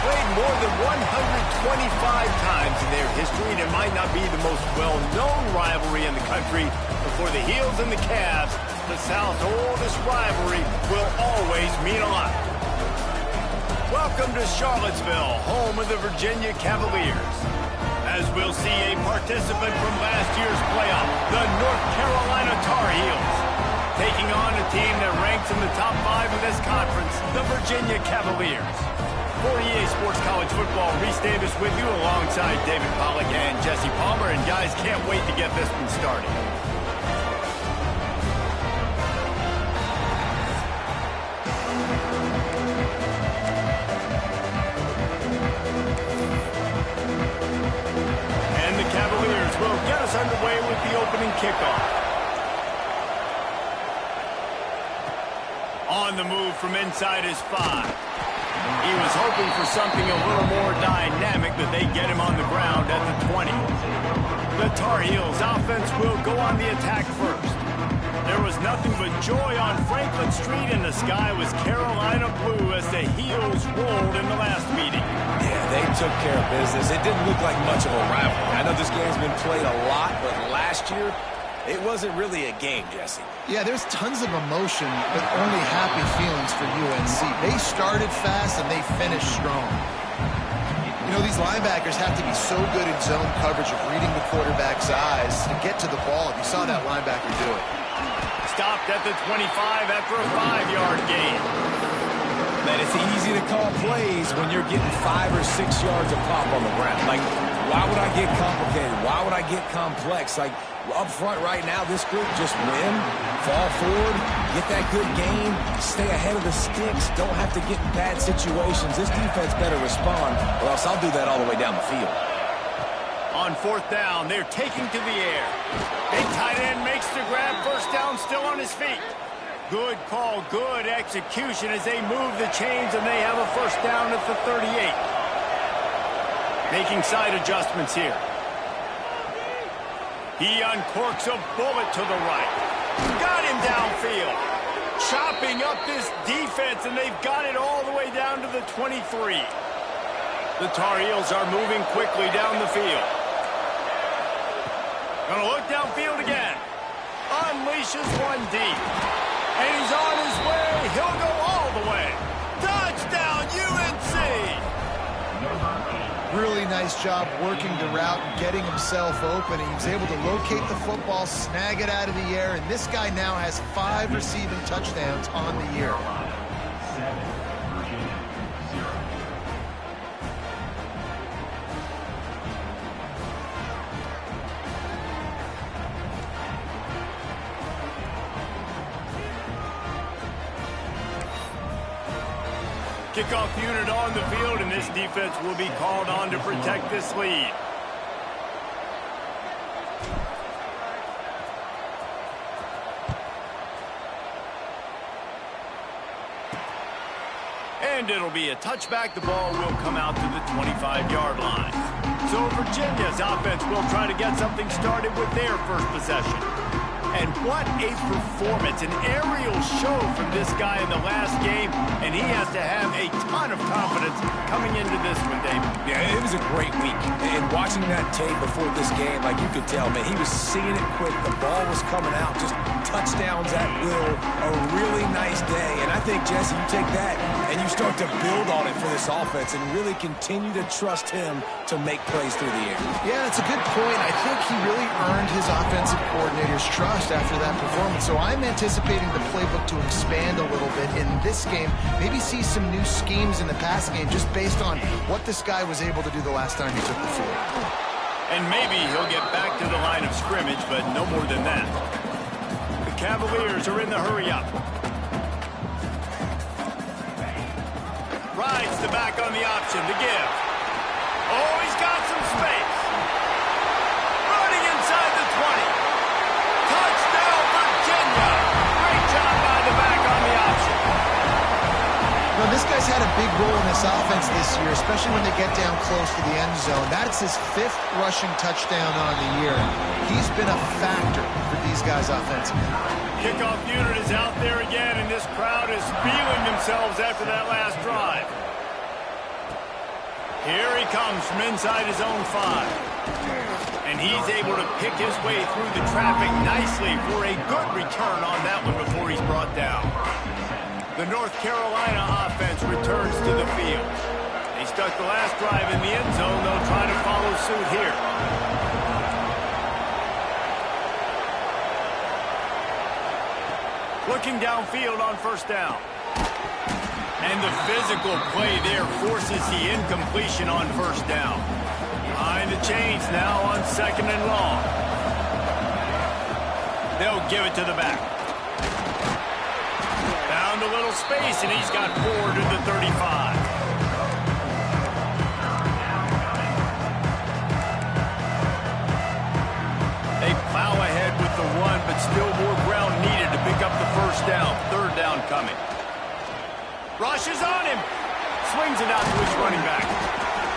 played more than 125 times in their history, and it might not be the most well-known rivalry in the country, but for the Heels and the Cavs, the South's oldest rivalry will always mean a lot. Welcome to Charlottesville, home of the Virginia Cavaliers. As we'll see a participant from last year's playoff, the North Carolina Tar Heels, taking on a team that ranks in the top 5 of this conference, the Virginia Cavaliers. For EA Sports College Football, Reese Davis with you alongside David Pollack and Jesse Palmer, and guys, can't wait to get this one started. Will get us underway with the opening kickoff. On the move from inside his 5. He was hoping for something a little more dynamic, but they get him on the ground at the 20. The Tar Heels offense will go on the attack first. There was nothing but joy on Franklin Street, and the sky was Carolina blue as the Heels rolled in the last meeting. Yeah, they took care of business. It didn't look like much of a rivalry. I know this game's been played a lot, but last year, it wasn't really a game, Jesse. Yeah, there's tons of emotion, but only happy feelings for UNC. They started fast, and they finished strong. You know, these linebackers have to be so good in zone coverage of reading the quarterback's eyes to get to the ball. You saw that linebacker do it. Stopped at the 25 after a 5-yard gain. Man, it's easy to call plays when you're getting 5 or 6 yards of pop on the ground. Like, why would I get complicated? Why would I get complex? Like, up front right now, this group just win, fall forward, get that good gain, stay ahead of the sticks, don't have to get in bad situations. This defense better respond, or else I'll do that all the way down the field. On 4th down, they're taking to the air. Big tight end makes the grab, first down, still on his feet. Good call, good execution as they move the chains, and they have a first down at the 38. Making side adjustments here. He uncorks a bullet to the right. Got him downfield. Chopping up this defense, and they've got it all the way down to the 23. The Tar Heels are moving quickly down the field. Gonna look downfield again. Unleashes one deep. And he's on his way. He'll go all the way. Touchdown, UNC! Really nice job working the route and getting himself open. He was able to locate the football, snag it out of the air, and this guy now has 5 receiving touchdowns on the year. Kickoff unit on the field, and this defense will be called on to protect this lead. And it'll be a touchback. The ball will come out to the 25-yard line. So Virginia's offense will try to get something started with their first possession. And what a performance, an aerial show from this guy in the last game, and he has to have a ton of confidence coming into this one, David. Yeah, it was a great week. And watching that tape before this game, like you could tell, man, he was seeing it quick. The ball was coming out, just touchdowns at will. A really nice day. And I think, Jesse, you take that and you start to build on it for this offense and really continue to trust him to make plays through the air. Yeah, that's a good point. I think he really earned his offensive coordinator's trust after that performance. So I'm anticipating the playbook to expand a little bit in this game. Maybe see some new schemes in the passing game just based on what this guy was able to do the last time he took the field. And maybe he'll get back to the line of scrimmage, but no more than that. The Cavaliers are in the hurry-up. Rides the back on the option to give. Oh, he's got some space. Running inside the 20. Touchdown, Virginia. Great job by the back on the option. Now, this guy's had a big role in this offense this year, especially when they get down close to the end zone. That's his 5th rushing touchdown on the year. He's been a factor for these guys offensively. Kickoff unit is out there again, and this crowd is feeling themselves after that last drive. Here he comes from inside his own 5. And he's able to pick his way through the traffic nicely for a good return on that one before he's brought down. The North Carolina offense returns to the field. They stuck the last drive in the end zone. They'll try to follow suit here. Looking downfield on first down. And the physical play there forces the incompletion on first down. Behind the chains now on second and long. They'll give it to the back. Found a little space, and he's got 4 to the 35. They plow ahead with the run, but still more ground needed to pick up the first down. Third down coming. Rushes on him. Swings it out to his running back.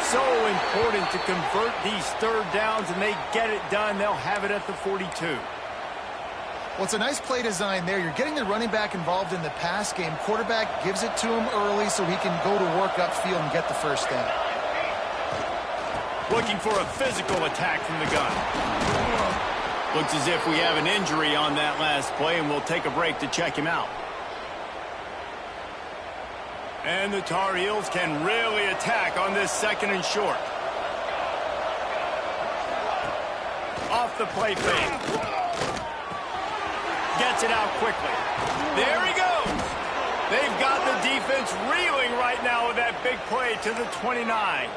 So important to convert these third downs, and they get it done. They'll have it at the 42. Well, it's a nice play design there. You're getting the running back involved in the pass game. Quarterback gives it to him early so he can go to work upfield and get the first down. Looking for a physical attack from the gun. Looks as if we have an injury on that last play, and we'll take a break to check him out. And the Tar Heels can really attack on this second and short. Off the play fake. Gets it out quickly. There he goes. They've got the defense reeling right now with that big play to the 29.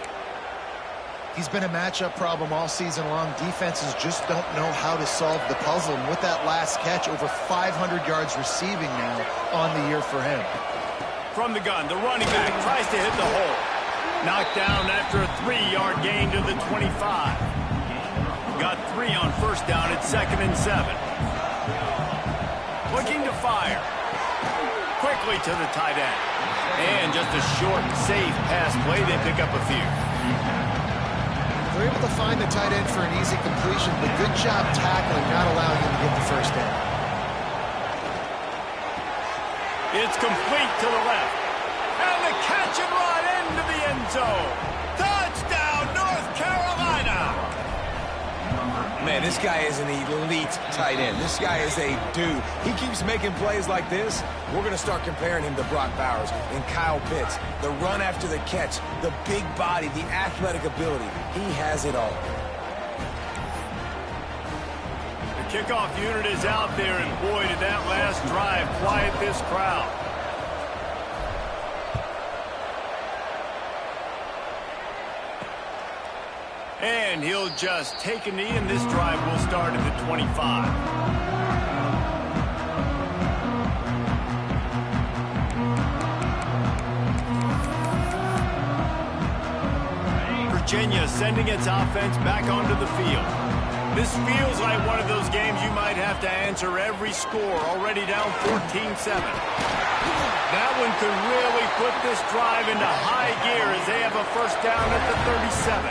He's been a matchup problem all season long. Defenses just don't know how to solve the puzzle. And with that last catch, over 500 yards receiving now on the year for him. From the gun, the running back tries to hit the hole. Knocked down after a 3-yard gain to the 25. Got 3 on first down at 2nd and 7. Looking to fire. Quickly to the tight end. And just a short, safe pass play. They pick up a few. They're able to find the tight end for an easy completion, but good job tackling, not allowing him to get the first down. It's complete to the left. And the catch and run into the end zone. Touchdown, North Carolina. Man, this guy is an elite tight end. This guy is a dude. He keeps making plays like this. We're going to start comparing him to Brock Bowers and Kyle Pitts. The run after the catch, the big body, the athletic ability. He has it all. Kickoff unit is out there, and boy, did that last drive quiet this crowd. And he'll just take a knee, and this drive will start at the 25. Virginia sending its offense back onto the field. This feels like one of those games you might have to answer every score, already down 14-7. That one could really put this drive into high gear as they have a first down at the 37.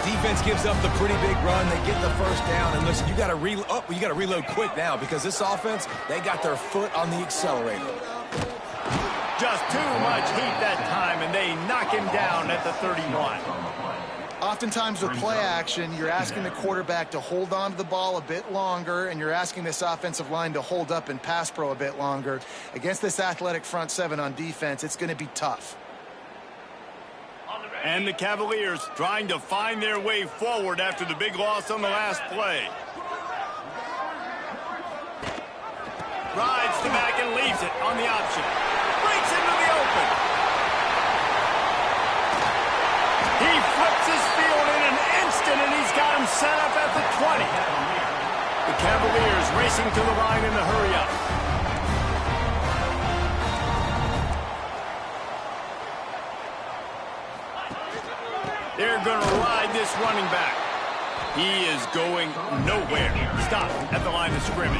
Defense gives up the pretty big run. They get the first down, and listen, you got to reload quick now because this offense, they got their foot on the accelerator. Just too much heat that time, and they knock him down at the 31. Oftentimes with play action, you're asking the quarterback to hold on to the ball a bit longer, and you're asking this offensive line to hold up in pass pro a bit longer. Against this athletic front seven on defense, it's going to be tough. And the Cavaliers trying to find their way forward after the big loss on the last play. Rides to back and leaves it on the option. Breaks into the open. He flips his field in an instant, and he's got him set up at the 20. The Cavaliers racing to the line in the hurry-up. They're going to ride this running back. He is going nowhere. Stopped at the line of scrimmage.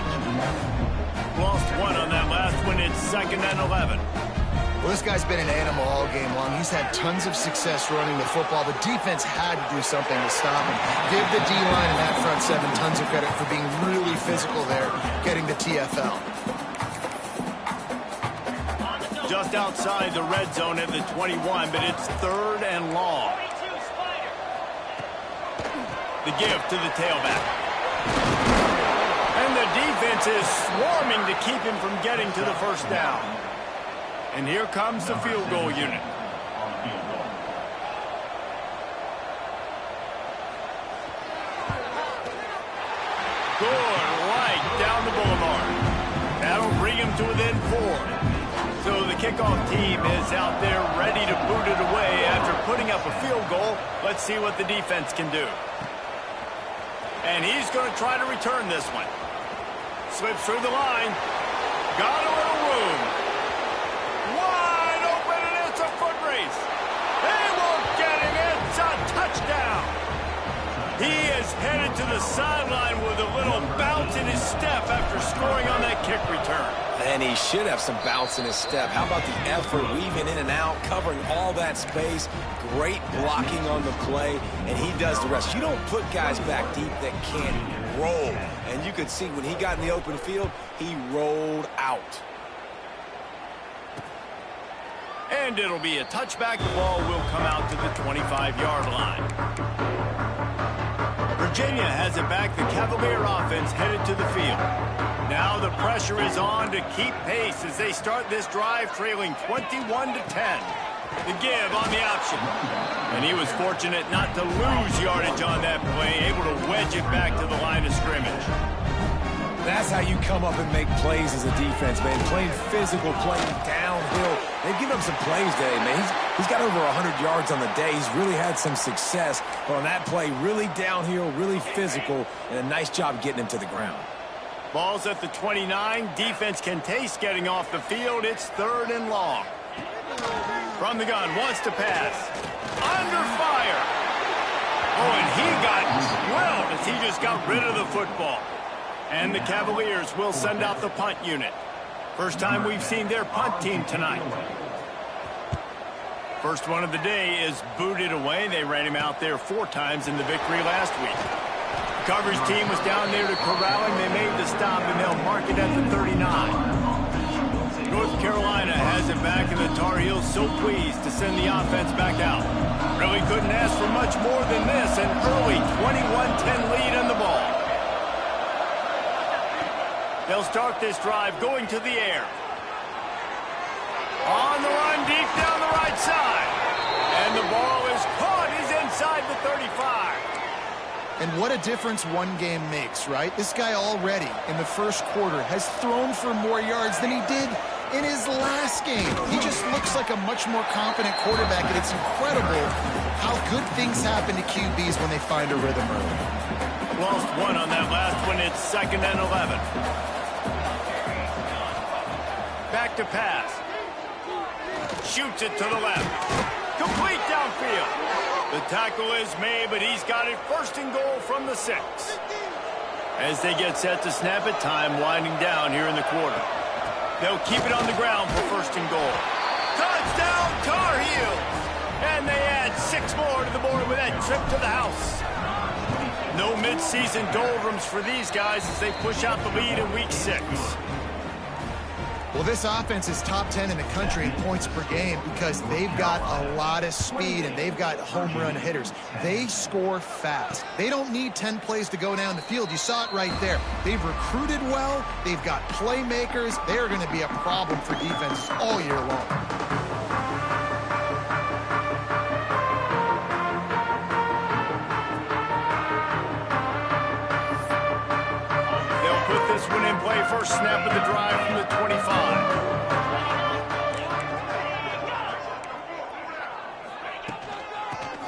Lost one on that last one. It's 2nd and 11. Well, this guy's been an animal all game long. He's had tons of success running the football. The defense had to do something to stop him. Give the D-line and that front seven tons of credit for being really physical there, getting the TFL. just outside the red zone at the 21, but it's 3rd and long. The give to the tailback. And the defense is swarming to keep him from getting to the first down. And here comes the field goal unit. Good right down the boulevard. That'll bring him to within 4. So the kickoff team is out there ready to boot it away after putting up a field goal. Let's see what the defense can do. And he's going to try to return this one. Slips through the line. Got a little room. Wide open, and it's a foot race. They won't get him. It's a touchdown. He is headed to the sideline with a little bounce in his step after scoring on that kick return. And he should have some bounce in his step. How about the effort, weaving in and out, covering all that space. Great blocking on the play, and he does the rest. You don't put guys back deep that can't roll. And you could see when he got in the open field, he rolled out. And it'll be a touchback. The ball will come out to the 25-yard line. Virginia has it back. The Cavalier offense headed to the field. Now the pressure is on to keep pace as they start this drive trailing 21-10. The give on the option. And he was fortunate not to lose yardage on that play, able to wedge it back to the line of scrimmage. That's how you come up and make plays as a defense, man. Playing physical, playing downhill. They've given him some plays today, man. He's got over 100 yards on the day. He's really had some success. But on that play, really downhill, really physical, and a nice job getting him to the ground. Ball's at the 29. Defense can taste getting off the field. It's 3rd and long. From the gun, wants to pass. Under fire. Oh, and he got drilled as he just got rid of the football. And the Cavaliers will send out the punt unit. First time we've seen their punt team tonight. First one of the day is booted away. They ran him out there 4 times in the victory last week. The coverage team was down there to corral him. They made the stop, and they'll mark it at the 39. North Carolina has it back, and the Tar Heels so pleased to send the offense back out. Really couldn't ask for much more than this. An early 21-10 lead on the ball. They'll start this drive going to the air. On the run, deep down the right side. And the ball is caught. He's inside the 35. And what a difference one game makes, right? This guy already in the first quarter has thrown for more yards than he did in his last game. He just looks like a much more confident quarterback, and it's incredible how good things happen to QBs when they find a rhythm early. Lost one on that last one. It's 2nd and 11. Back to pass. Shoots it to the left. Complete downfield. The tackle is made, but he's got it 1st and goal from the 6. As they get set to snap it, time winding down here in the quarter. They'll keep it on the ground for 1st and goal. Touchdown, Tar Heels! And they add 6 more to the board with that trip to the house. No mid-season doldrums for these guys as they push out the lead in week 6. Well, this offense is top 10 in the country in points per game because they've got a lot of speed and they've got home run hitters. They score fast. They don't need 10 plays to go down the field. You saw it right there. They've recruited well. They've got playmakers. They're going to be a problem for defenses all year long. First snap of the drive from the 25.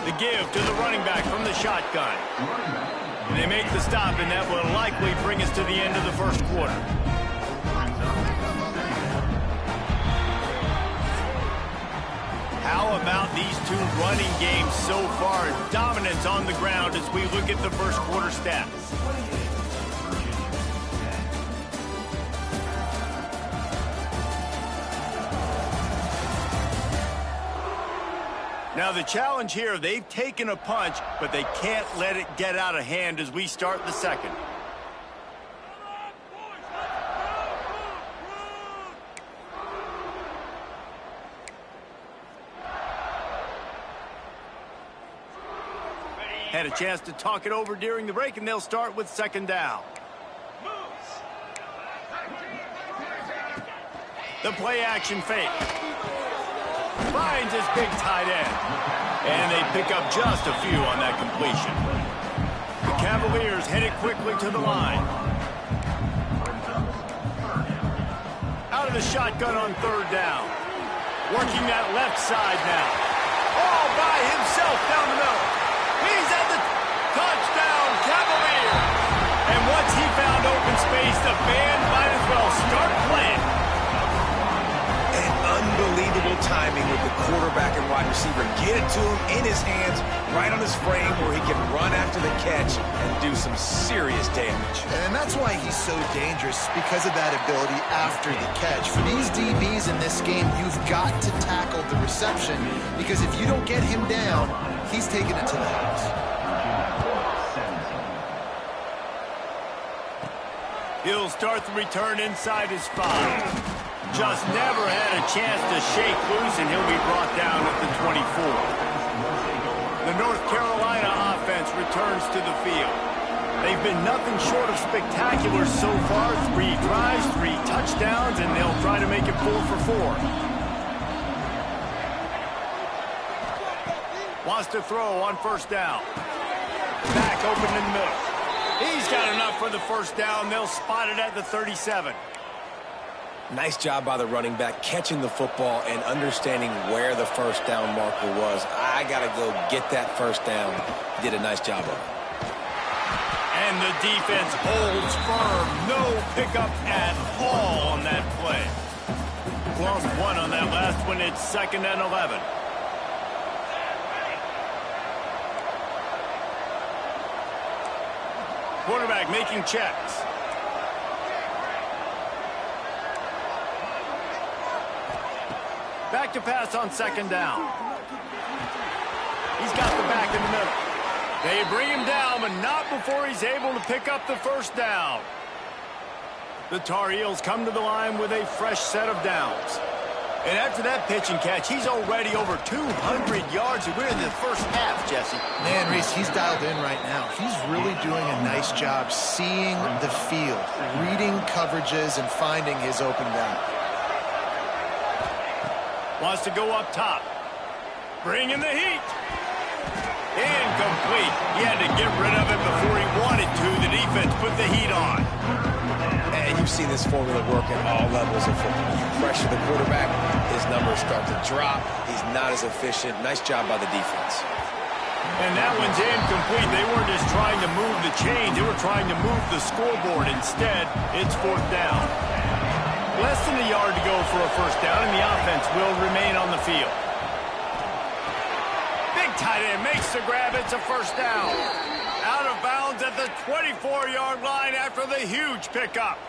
The give to the running back from the shotgun. And they make the stop, and that will likely bring us to the end of the first quarter. How about these 2 running games so far? Dominance on the ground as we look at the first quarter stats. Now the challenge here, they've taken a punch, but they can't let it get out of hand as we start the second. Had a chance to talk it over during the break, and they'll start with second down. The play action fake. Finds his big tight end. And they pick up just a few on that completion. The Cavaliers headed quickly to the line. Out of the shotgun on third down. Working that left side now. All by himself down the middle. He's at the touchdown, Cavaliers. And once he found open space, the band might as well start playing. Unbelievable timing with the quarterback and wide receiver. Get it to him in his hands, right on his frame where he can run after the catch and do some serious damage. And that's why he's so dangerous, because of that ability after the catch. For these DBs in this game, you've got to tackle the reception, because if you don't get him down, he's taking it to the house. He'll start the return inside his 5. Just never had a chance to shake loose, and he'll be brought down at the 24. The North Carolina offense returns to the field. They've been nothing short of spectacular so far. 3 drives, 3 touchdowns, and they'll try to make it 4 for 4. Wants to throw on first down. Back open in the middle. He's got enough for the first down. They'll spot it at the 37. Nice job by the running back, catching the football and understanding where the first down marker was. I got to go get that first down. He did a nice job of it. And the defense holds firm. No pickup at all on that play. Lost 1 on that last one. It's 2nd and 11. Quarterback making checks. Back to pass on second down. He's got the back in the middle. They bring him down, but not before he's able to pick up the first down. The Tar Heels come to the line with a fresh set of downs. And after that pitch and catch, he's already over 200 yards. We're in the first half, Jesse. Man, Reese, he's dialed in right now. He's really doing a nice job seeing the field, reading coverages, and finding his open down. Wants to go up top. Bring in the heat. Incomplete. He had to get rid of it before he wanted to. The defense put the heat on. And you've seen this formula work at all levels of football. You pressure the quarterback, his numbers start to drop. He's not as efficient. Nice job by the defense. And that one's incomplete. They weren't just trying to move the chains. They were trying to move the scoreboard. Instead, it's 4th down. Less than a yard to go for a first down, and the offense will remain on the field. Big tight end makes the grab. It's a first down. Out of bounds at the 24-yard line after the huge pickup.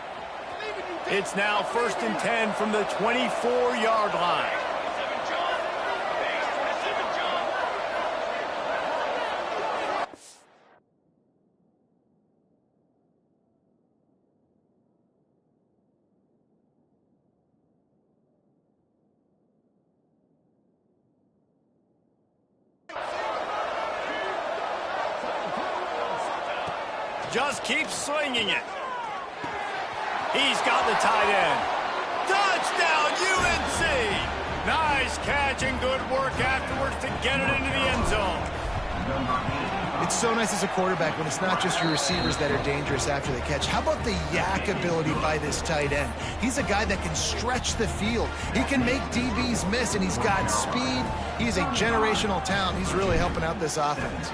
It's now 1st and 10 from the 24-yard line. Just keeps slinging it. He's got the tight end. Touchdown, UNC! Nice catch and good work afterwards to get it into the end zone. It's so nice as a quarterback when it's not just your receivers that are dangerous after the catch. How about the yak ability by this tight end? He's a guy that can stretch the field. He can make DBs miss, and he's got speed. He's a generational talent. He's really helping out this offense.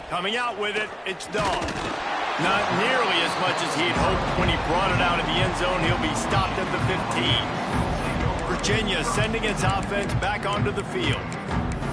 Coming out with it, it's Dahl. Not nearly as much as he'd hoped when he brought it out of the end zone. He'll be stopped at the 15. Virginia sending its offense back onto the field.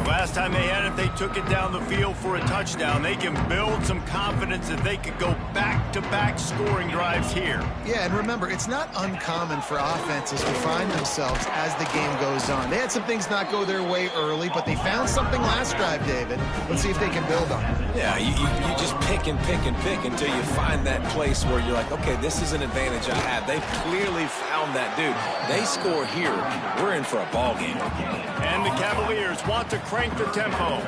Last time they had it, they took it down the field for a touchdown. They can build some confidence that they could go back-to-back scoring drives here. Yeah, and remember, it's not uncommon for offenses to find themselves as the game goes on. They had some things not go their way early, but they found something last drive, David. Let's see if they can build on it. Yeah, you just pick and pick and pick until you find that place where you're like, okay, this is an advantage I have. They've clearly found that dude. They score here, we're in for a ball game. And the Cavaliers want to crank the tempo.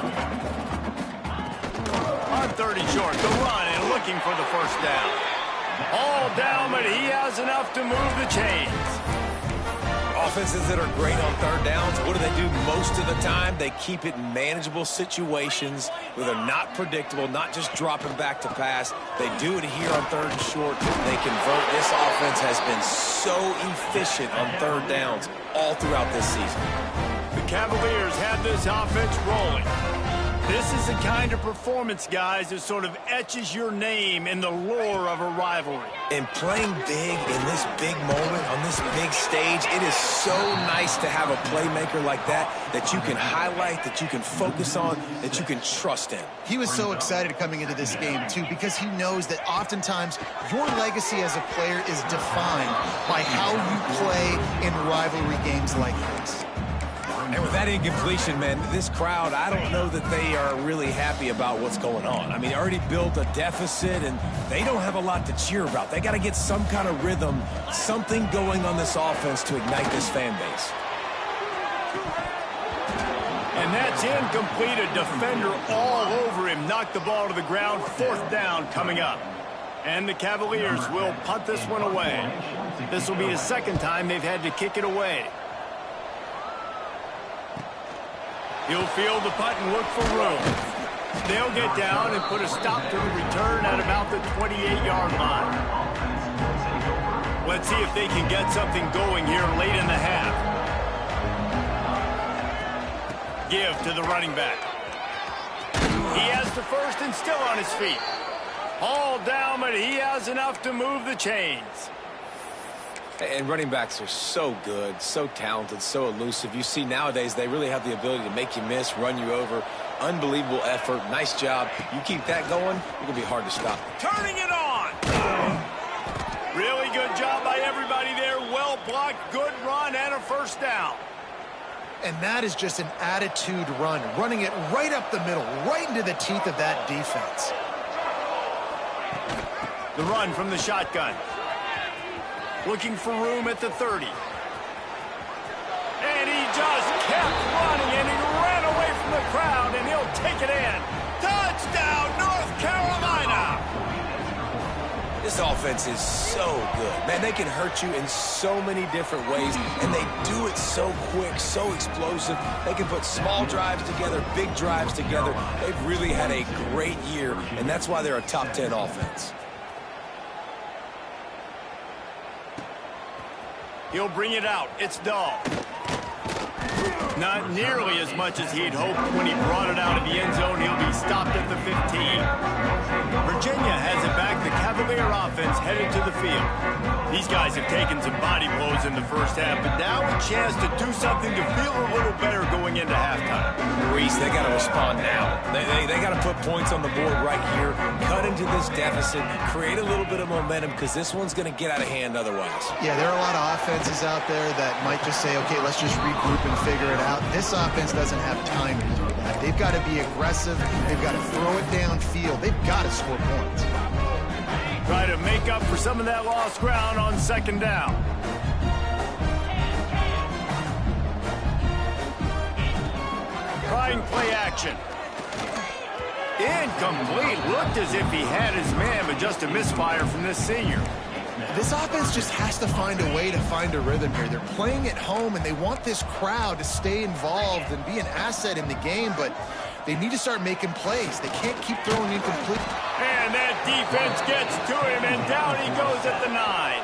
On 30 short, the run and looking for the first down. All down, but he has enough to move the chains. Offenses that are great on third downs, what do? Most of the time? They keep it in manageable situations where they're not predictable, not just dropping back to pass. They do it here on third and short. They convert. This offense has been so efficient on third downs all throughout this season. The Cavaliers have this offense rolling. This is the kind of performance, guys, that sort of etches your name in the lore of a rivalry. And playing big in this big moment, on this big stage, it is so nice to have a playmaker like that you can highlight, that you can focus on, that you can trust in. He was so excited coming into this game, too, because he knows that oftentimes your legacy as a player is defined by how you play in rivalry games like this. And with that incompletion, man, this crowd, I don't know that they are really happy about what's going on. I mean, they already built a deficit, and they don't have a lot to cheer about. They got to get some kind of rhythm, something going on this offense to ignite this fan base. And that's incomplete. A defender all over him. Knocked the ball to the ground. Fourth down coming up. And the Cavaliers will punt this one away. This will be the second time they've had to kick it away. He'll field the punt and look for room. They'll get down and put a stop to the return at about the 28-yard line. Let's see if they can get something going here late in the half. Give to the running back. He has the first and still on his feet. All down, but he has enough to move the chains. And running backs are so good, so talented, so elusive. You see nowadays they really have the ability to make you miss, run you over. Unbelievable effort. Nice job. You keep that going, it's going to be hard to stop. Turning it on. Really good job by everybody there. Well blocked, good run, and a first down. And that is just an attitude run, running it right up the middle, right into the teeth of that defense. The run from the shotgun. Looking for room at the 30. And he just kept running, and he ran away from the crowd, and he'll take it in. Touchdown, North Carolina! This offense is so good. Man, they can hurt you in so many different ways, and they do it so quick, so explosive. They can put small drives together, big drives together. They've really had a great year, and that's why they're a top 10 offense. He'll bring it out. It's Dahl. Not nearly as much as he'd hoped when he brought it out of the end zone. He'll be stopped at the 15. Virginia has it back. The Cavalier offense headed to the field. These guys have taken some body blows in the first half, but now a chance to do something to feel a little better going into halftime. Reese, they got to respond now. They got to put points on the board right here, cut into this deficit, create a little bit of momentum, because this one's going to get out of hand otherwise. Yeah, there are a lot of offenses out there that might just say, okay, let's just regroup and figure it out. This offense doesn't have time to do that. They've got to be aggressive. They've got to throw it downfield. They've got to score points. Try to make up for some of that lost ground on second down. Trying play action. Incomplete. Looked as if he had his man, but just a misfire from this senior. This offense just has to find a way to find a rhythm here. They're playing at home, and they want this crowd to stay involved and be an asset in the game, but they need to start making plays. They can't keep throwing incomplete. And that defense gets to him, and down he goes at the 9.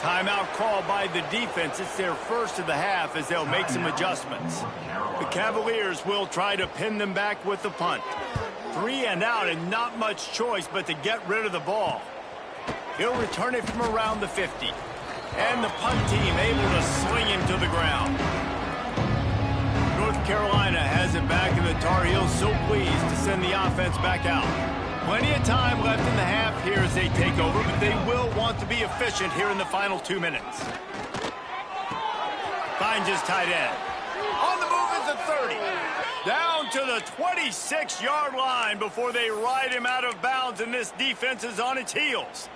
Timeout called by the defense. It's their first of the half as they'll make some adjustments. The Cavaliers will try to pin them back with the punt. 3 and out, and not much choice but to get rid of the ball. He'll return it from around the 50. And the punt team able to sling him to the ground. North Carolina has it back, and the Tar Heels so pleased to send the offense back out. Plenty of time left in the half here as they take over, but they will want to be efficient here in the final 2 minutes. Finds his tight end. On the move is the 30. Down to the 26-yard line before they ride him out of bounds, and this defense is on its heels.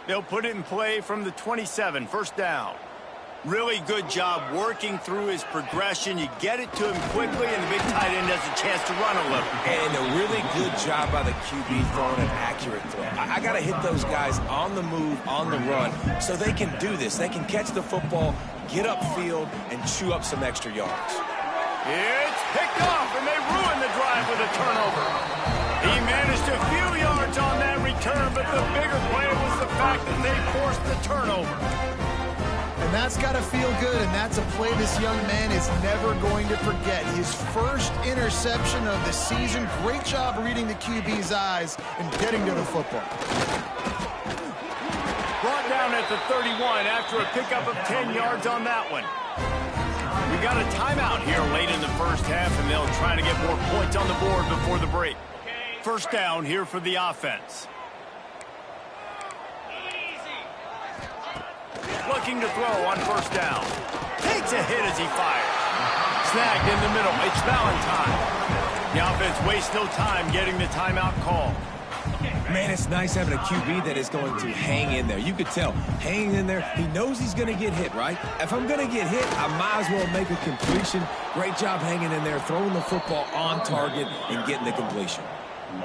They'll put it in play from the 27, first down. Really good job working through his progression. You get it to him quickly, and the big tight end has a chance to run a little. And a really good job by the QB throwing an accurate throw. I got to hit those guys on the move, on the run, so they can do this. They can catch the football, get upfield, and chew up some extra yards. It's picked off, and they ruin the drive with a turnover. He managed a few yards on that return, but the bigger play was the fact that they forced the turnover. And that's got to feel good, and that's a play this young man is never going to forget. His first interception of the season. Great job reading the QB's eyes and getting to the football. Brought down at the 31 after a pickup of 10 yards on that one. We got a timeout here late in the first half, and they'll try to get more points on the board before the break. First down here for the offense. Looking to throw on first down. Takes a hit as he fires. Snagged in the middle. It's Valentine. The offense wastes no time getting the timeout call. Man, it's nice having a QB that is going to hang in there. You could tell, hanging in there, he knows he's going to get hit, right? If I'm going to get hit, I might as well make a completion. Great job hanging in there, throwing the football on target and getting the completion.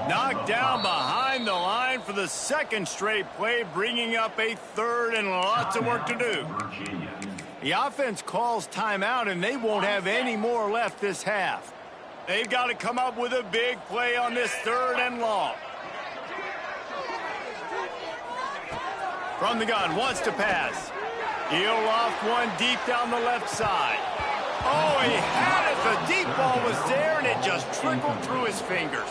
Knocked down behind the line for the second straight play, bringing up a third and lots of work to do. The offense calls timeout, and they won't have any more left this half. They've got to come up with a big play on this third and long. From the gun, wants to pass. He'll loft one deep down the left side. Oh, he had it. The deep ball was there, and it just trickled through his fingers.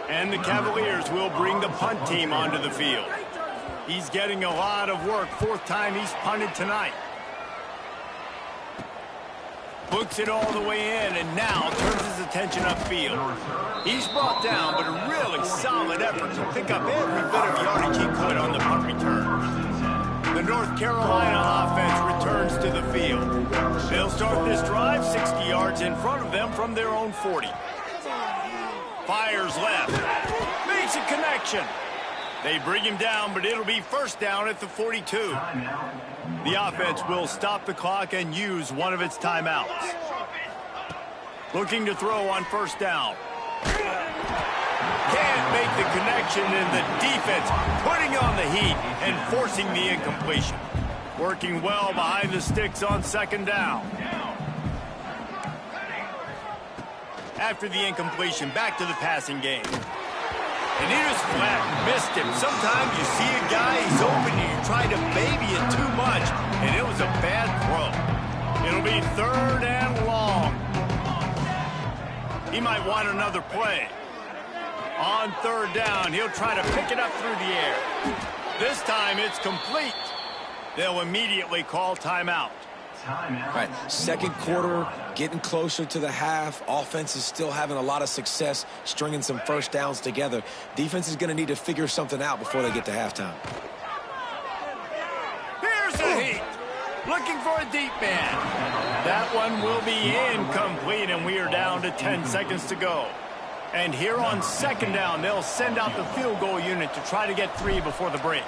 And the Cavaliers will bring the punt team onto the field. He's getting a lot of work. Fourth time he's punted tonight. Books it all the way in, and now turns his attention upfield. He's brought down, but a really solid effort to pick up every bit of yardage he could on the punt return. The North Carolina offense returns to the field. They'll start this drive 60 yards in front of them from their own 40. Fires left. Makes a connection. They bring him down, but it'll be first down at the 42. The offense will stop the clock and use one of its timeouts. Looking to throw on first down. Can't make the connection, and the defense putting on the heat and forcing the incompletion. Working well behind the sticks on second down. After the incompletion, back to the passing game. And he just flat missed him. Sometimes you see a guy, he's open, and you try to baby it too much, and it was a bad throw. It'll be third and long. He might want another play. On third down, he'll try to pick it up through the air. This time it's complete. They'll immediately call timeout. All right, second quarter, getting closer to the half. Offense is still having a lot of success stringing some first downs together. Defense is going to need to figure something out before they get to halftime. Here's a heat. Looking for a deep man. That one will be incomplete, and we are down to 10 seconds to go. And here on second down, they'll send out the field goal unit to try to get 3 before the break.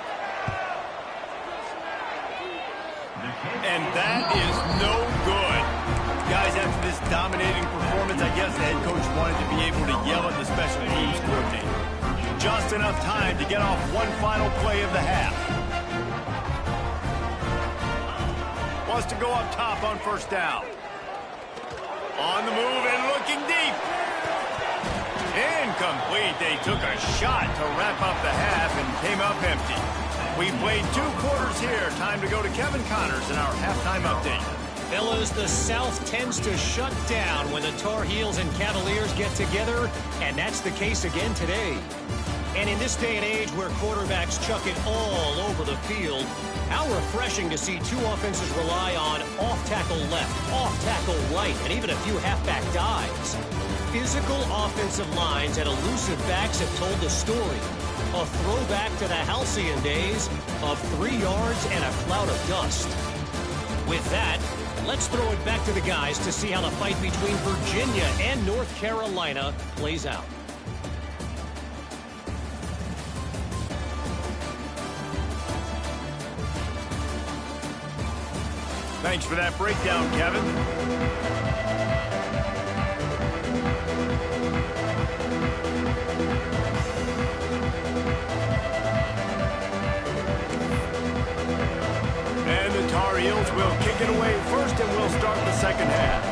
And that is no good. Guys, after this dominating performance, I guess the head coach wanted to be able to yell at the special teams coordinator. Just enough time to get off one final play of the half. Wants to go up top on first down. On the move and looking deep. Incomplete. They took a shot to wrap up the half and came up empty. We played 2 quarters here. Time to go to Kevin Connors in our halftime update. Fellas, the South tends to shut down when the Tar Heels and Cavaliers get together, and that's the case again today. And in this day and age where quarterbacks chuck it all over the field, how refreshing to see two offenses rely on off-tackle left, off-tackle right, and even a few halfback dives. Physical offensive lines and elusive backs have told the story. A throwback to the halcyon days of 3 yards and a cloud of dust. With that, let's throw it back to the guys to see how the fight between Virginia and North Carolina plays out. Thanks for that breakdown, Kevin. And the Tar Heels will kick it away first, and we'll start the second half.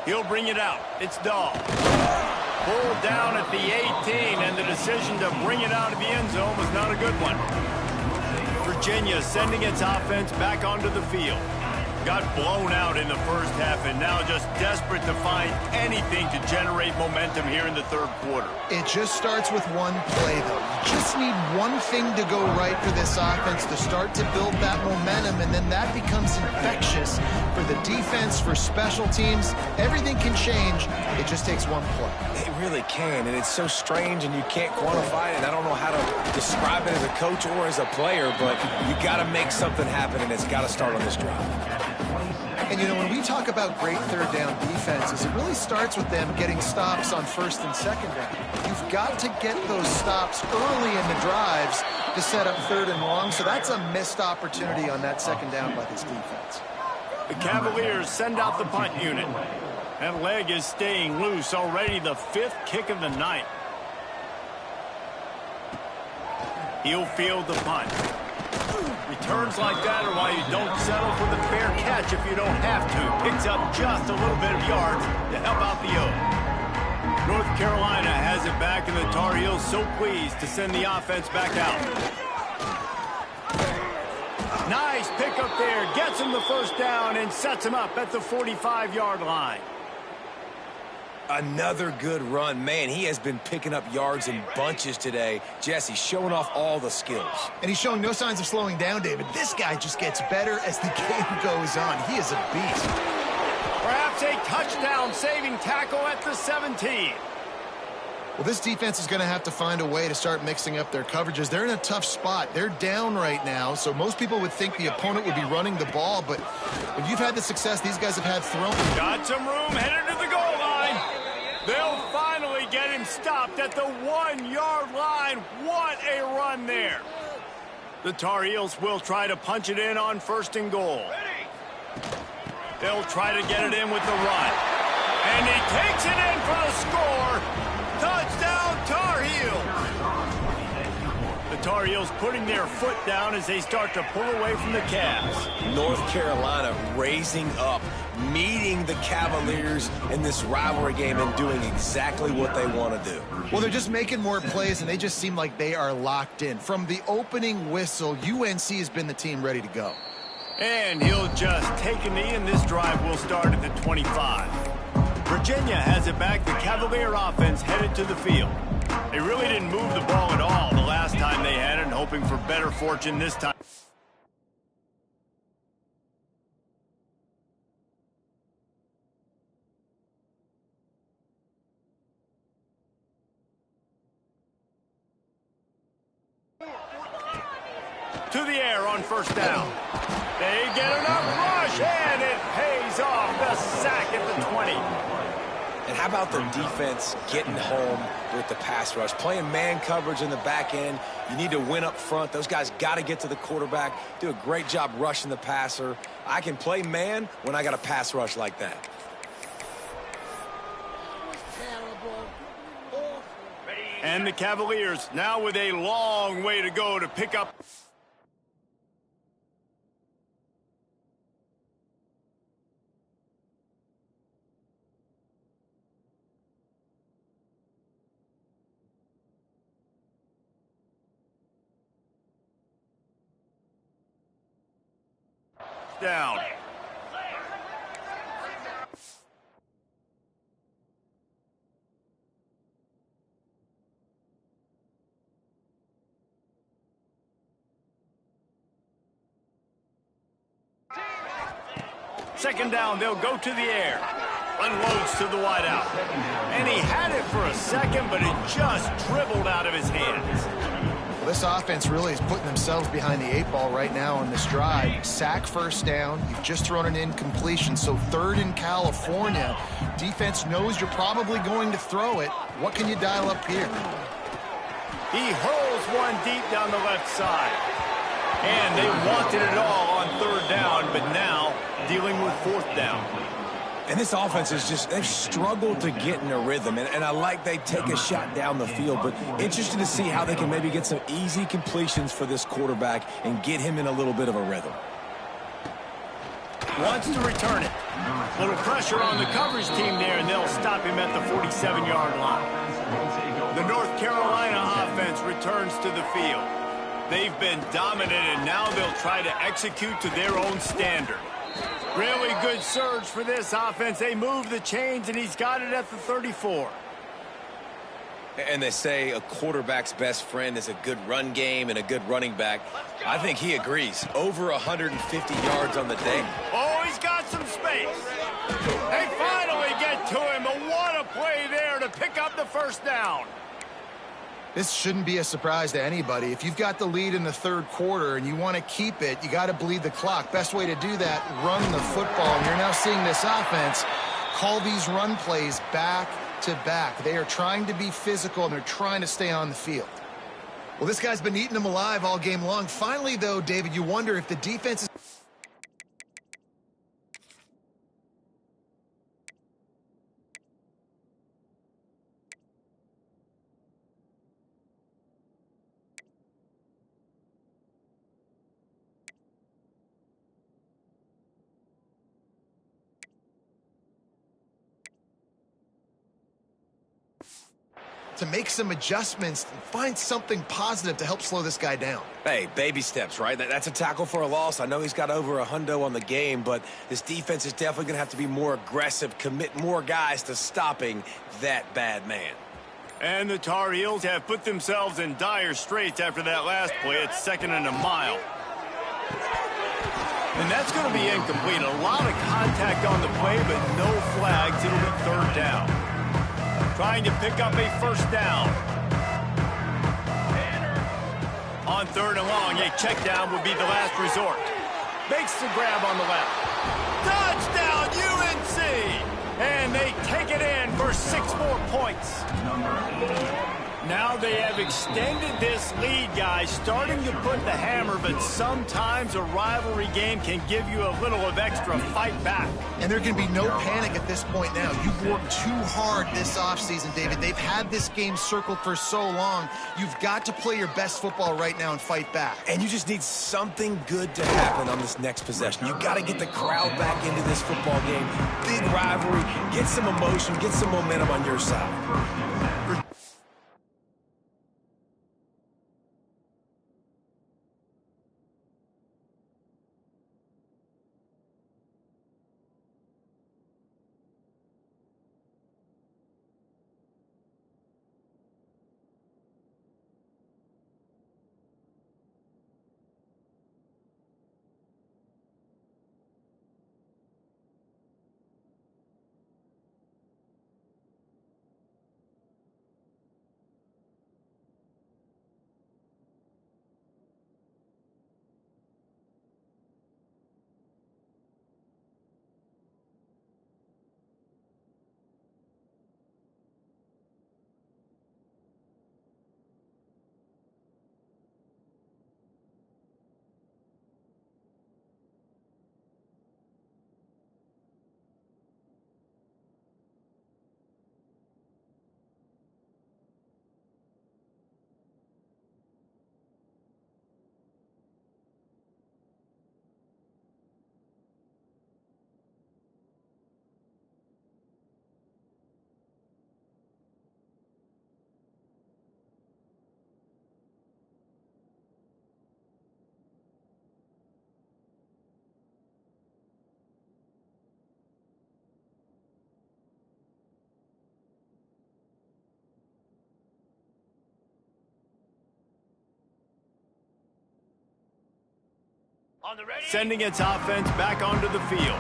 He'll bring it out. It's Dahl. Pulled down at the 18, and the decision to bring it out of the end zone was not a good one. Virginia sending its offense back onto the field. Got blown out in the first half and now just desperate to find anything to generate momentum here in the third quarter. It just starts with one play, though. You just need one thing to go right for this offense to start to build that momentum, and then that becomes infectious for the defense, for special teams. Everything can change. It just takes one play. It really can, and it's so strange, and you can't quantify it, and I don't know how to describe it as a coach or as a player, but you got to make something happen, and it's got to start on this drive. And, you know, when we talk about great third down defenses, it really starts with them getting stops on first and second down. You've got to get those stops early in the drives to set up third and long, so that's a missed opportunity on that second down by this defense. The Cavaliers send out the punt unit. That leg is staying loose, already the 5th kick of the night. He'll field the punt. Returns like that are why you don't settle for the fair catch if you don't have to. Picks up just a little bit of yards to help out the O. North Carolina has it back, and the Tar Heels so pleased to send the offense back out. Nice pick up there. Gets him the first down and sets him up at the 45-yard line. Another good run. Man, he has been picking up yards in bunches today. Jesse showing off all the skills. And he's showing no signs of slowing down, David. This guy just gets better as the game goes on. He is a beast. Perhaps a touchdown-saving tackle at the 17. Well, this defense is going to have to find a way to start mixing up their coverages. They're in a tough spot. They're down right now, so most people would think the opponent would be running the ball, but if you've had the success these guys have had throwing. Got some room, headed to the goal line. They'll finally get him stopped at the 1-yard line. What a run there. The Tar Heels will try to punch it in on first and goal. They'll try to get it in with the run. And he takes it in for the score. Touchdown, Tar Heels. The Tar Heels putting their foot down as they start to pull away from the Cavs. North Carolina raising up, meeting the Cavaliers in this rivalry game and doing exactly what they want to do. Well, they're just making more plays, and they just seem like they are locked in. From the opening whistle, UNC has been the team ready to go. And he'll just take a knee, and this drive will start at the 25. Virginia has it back. The Cavalier offense headed to the field. They really didn't move the ball at all the last time they had it, and hoping for better fortune this time. To the air on first down. They get enough rush, and it pays off. The sack at the 20. And how about the defense getting home with the pass rush? Playing man coverage in the back end. You need to win up front. Those guys got to get to the quarterback. Do a great job rushing the passer. I can play man when I got a pass rush like that. And the Cavaliers now with a long way to go to pick up. Down. Second down, they'll go to the air. Unloads to the wideout. And he had it for a second, but it just dribbled out of his hands. Well, this offense really is putting themselves behind the 8 ball right now on this drive. Sack first down. You've just thrown an incompletion, so third in California. Defense knows you're probably going to throw it. What can you dial up here? He hurls one deep down the left side. And they wanted it all on third down, but now dealing with fourth down. And this offense is just, they've struggled to get in a rhythm. And I like they take a shot down the field, but interested to see how they can maybe get some easy completions for this quarterback and get him in a little bit of a rhythm. Wants to return it. Little pressure on the coverage team there, and they'll stop him at the 47-yard line. The North Carolina offense returns to the field. They've been dominant, and now they'll try to execute to their own standard. Really good surge for this offense. They move the chains, and he's got it at the 34. And they say a quarterback's best friend is a good run game and a good running back. I think he agrees. Over 150 yards on the day. Oh, he's got some space. They finally get to him, but what a play there to pick up the first down. This shouldn't be a surprise to anybody. If you've got the lead in the third quarter and you want to keep it, you got to bleed the clock. Best way to do that, run the football. And you're now seeing this offense call these run plays back to back. They are trying to be physical, and they're trying to stay on the field. Well, this guy's been eating them alive all game long. Finally, though, David, you wonder if the defense is... to make some adjustments and find something positive to help slow this guy down. Hey, baby steps, right? That's a tackle for a loss. I know he's got over a hundo on the game, but this defense is definitely going to have to be more aggressive, commit more guys to stopping that bad man. And the Tar Heels have put themselves in dire straits after that last play. It's second and a mile. And that's going to be incomplete. A lot of contact on the play, but no flags. It'll be third down. Trying to pick up a first down. On third and long, a check down would be the last resort. Makes the grab on the left. Touchdown, UNC! And they take it in for 6 more points. Now they have extended this lead, guys, starting to put the hammer, but sometimes a rivalry game can give you a little of extra fight back. And there can be no panic at this point now. You've worked too hard this offseason, David. They've had this game circled for so long. You've got to play your best football right now and fight back. And you just need something good to happen on this next possession. You got to get the crowd back into this football game. Big rivalry. Get some emotion. Get some momentum on your side. Sending its offense back onto the field.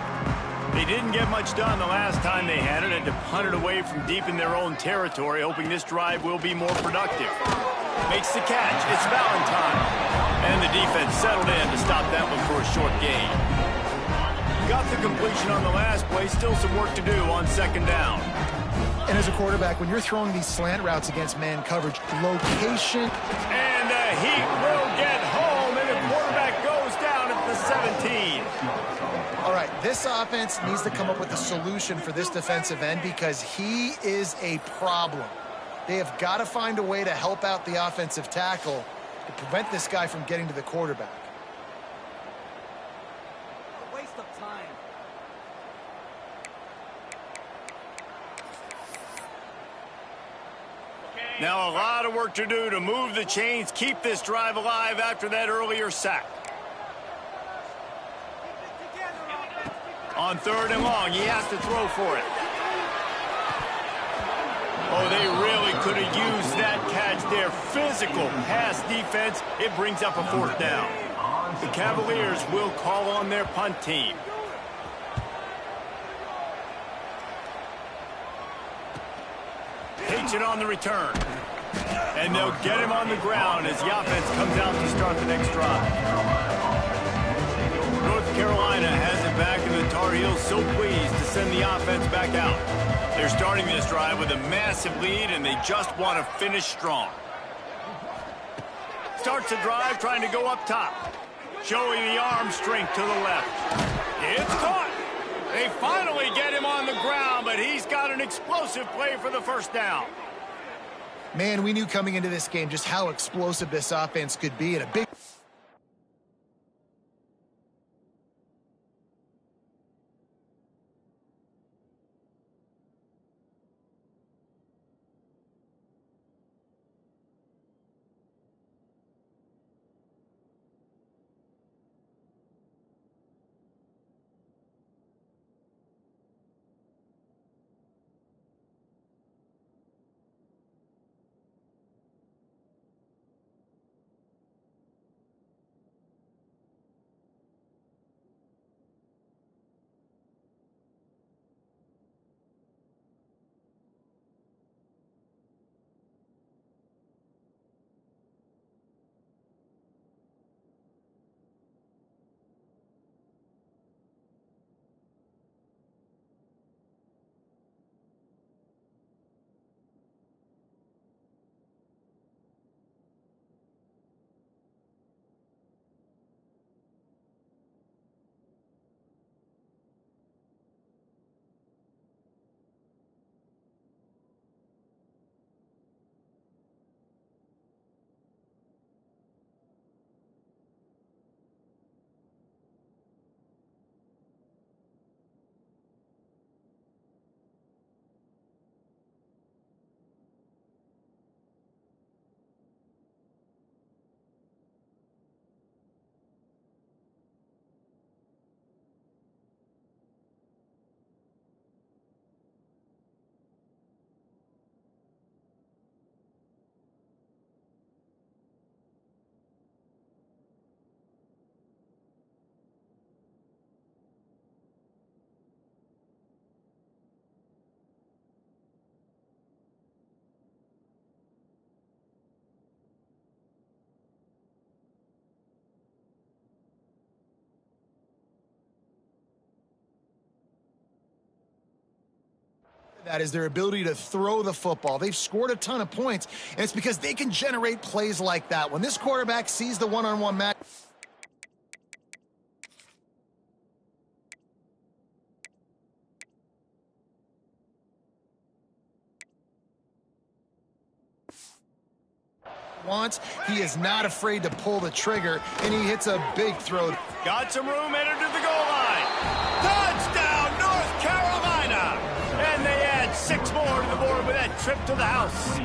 They didn't get much done the last time they had it and to punt it away from deep in their own territory, hoping this drive will be more productive. Makes the catch. It's Valentine. And the defense settled in to stop that one for a short gain. Got the completion on the last play. Still some work to do on second down. And as a quarterback, when you're throwing these slant routes against man coverage, location. And he will get home, and the quarterback goes down at the 17. All right, this offense needs to come up with a solution for this defensive end because he is a problem. They have got to find a way to help out the offensive tackle to prevent this guy from getting to the quarterback. A waste of time. Now a lot of work to do to move the chains, keep this drive alive after that earlier sack. On third and long, he has to throw for it. Oh, they really could have used that catch there. Physical pass defense. It brings up a fourth down. The Cavaliers will call on their punt team. Takes it on the return. And they'll get him on the ground as the offense comes out to start the next drive. North Carolina has it back, and the Tar Heels so pleased to send the offense back out. They're starting this drive with a massive lead, and they just want to finish strong. Starts the drive trying to go up top. Showing the arm strength to the left. It's caught. They finally get him on the ground, but he's got an explosive play for the first down. Man, we knew coming into this game just how explosive this offense could be, and a big... That is their ability to throw the football. They've scored a ton of points, and it's because they can generate plays like that. When this quarterback sees the one-on-one match, he is not afraid to pull the trigger, and he hits a big throw. Got some room, entered to the goal line. Touchdown, North Carolina! And they add 6 more to the board with that trip to the house.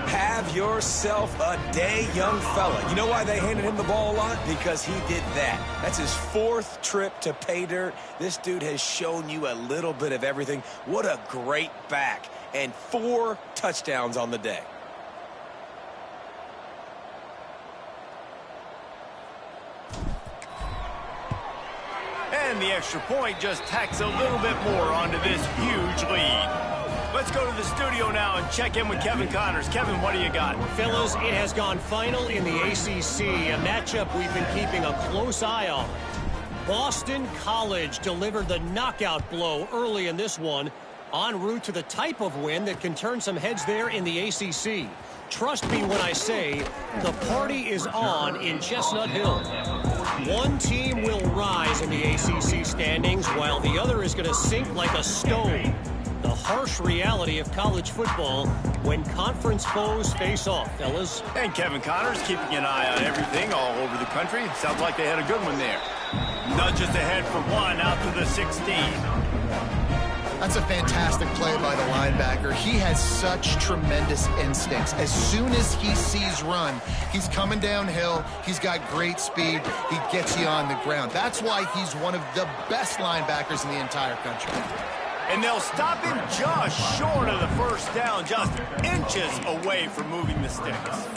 Have yourself a day, young fella. You know why they handed him the ball a lot? Because he did that. That's his 4th trip to pay dirt. This dude has shown you a little bit of everything. What a great back. And 4 touchdowns on the day. And And the extra point just tacks a little bit more onto this huge lead. Let's go to the studio now and check in with Kevin Connors. Kevin, what do you got? Fellas, it has gone final in the ACC, a matchup we've been keeping a close eye on. Boston College delivered the knockout blow early in this one, en route to the type of win that can turn some heads there in the ACC. Trust me when I say the party is on in Chestnut Hill. One team will rise in the ACC standings while the other is going to sink like a stone. The harsh reality of college football when conference foes face off, fellas. And Kevin Connors keeping an eye on everything all over the country. Sounds like they had a good one there. Nudges ahead for one out to the 16. That's a fantastic play by the linebacker. He has such tremendous instincts. As soon as he sees run, he's coming downhill. He's got great speed. He gets you on the ground. That's why he's one of the best linebackers in the entire country. And they'll stop him just short of the first down, just inches away from moving the sticks.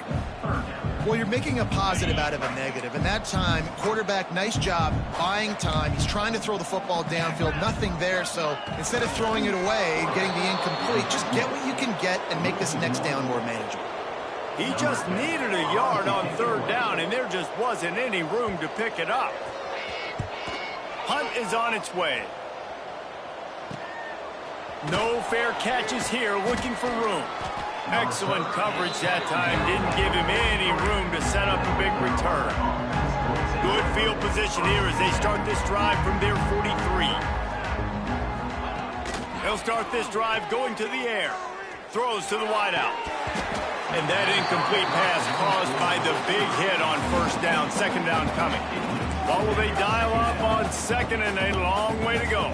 Well, you're making a positive out of a negative. And that time, quarterback, nice job buying time. He's trying to throw the football downfield. Nothing there. So instead of throwing it away and getting the incomplete, just get what you can get and make this next down more manageable. He just needed a yard on third down, and there just wasn't any room to pick it up. Punt is on its way. No fair catches here, looking for room. Excellent coverage that time. Didn't give him any room to set up a big return. Good field position here as they start this drive from their 43. They'll start this drive going to the air. Throws to the wideout. And that incomplete pass caused by the big hit on first down. Second down coming. What will they dial up on second and a long way to go?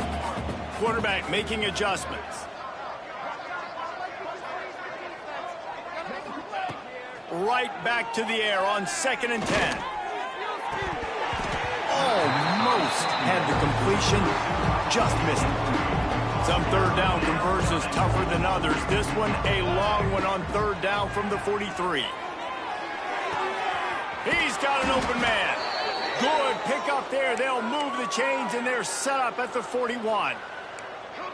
Quarterback making adjustments. Right back to the air on 2nd and 10. Almost had the completion, just missed it. Some third down conversions tougher than others. This one a long one on third down from the 43. He's got an open man. Good pick up there. They'll move the chains and they're set up at the 41.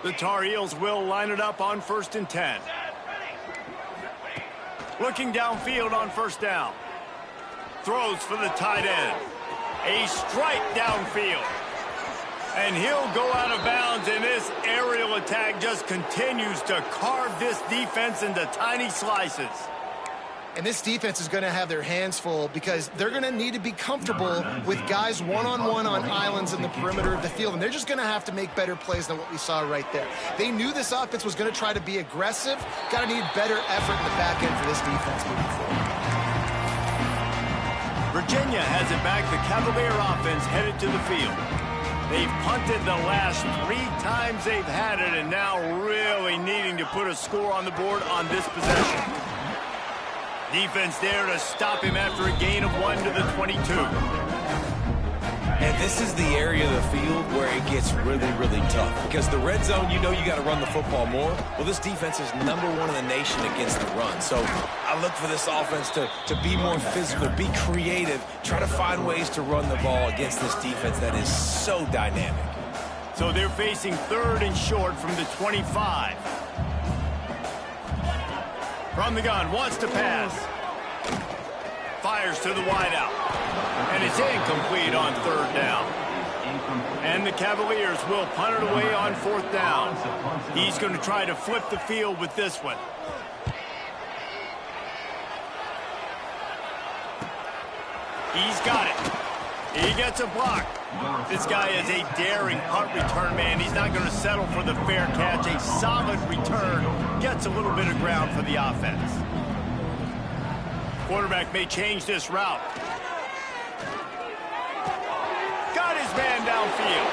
The Tar Heels will line it up on 1st and 10. Looking downfield on first down. Throws for the tight end. A strike downfield. And he'll go out of bounds, and this aerial attack just continues to carve this defense into tiny slices. And this defense is going to have their hands full because they're going to need to be comfortable with guys one-on-one on islands in the perimeter of the field. And they're just going to have to make better plays than what we saw right there. They knew this offense was going to try to be aggressive. Got to need better effort in the back end for this defense moving forward. Virginia has it back. The Cavalier offense headed to the field. They've punted the last 3 times they've had it, and now really needing to put a score on the board on this possession. Defense there to stop him after a gain of 1 to the 22. And this is the area of the field where it gets really, really tough. Because the red zone, you know you got to run the football more. Well, this defense is #1 in the nation against the run. So I look for this offense to be more physical, be creative, try to find ways to run the ball against this defense that is so dynamic. So they're facing 3rd and short from the 25. From the gun, wants to pass. Fires to the wideout. And it's incomplete on 3rd down. And the Cavaliers will punt it away on 4th down. He's going to try to flip the field with this one. He's got it. He gets a block. This guy is a daring punt return man. He's not going to settle for the fair catch. A solid return. Gets a little bit of ground for the offense. Quarterback may change this route. Got his man downfield.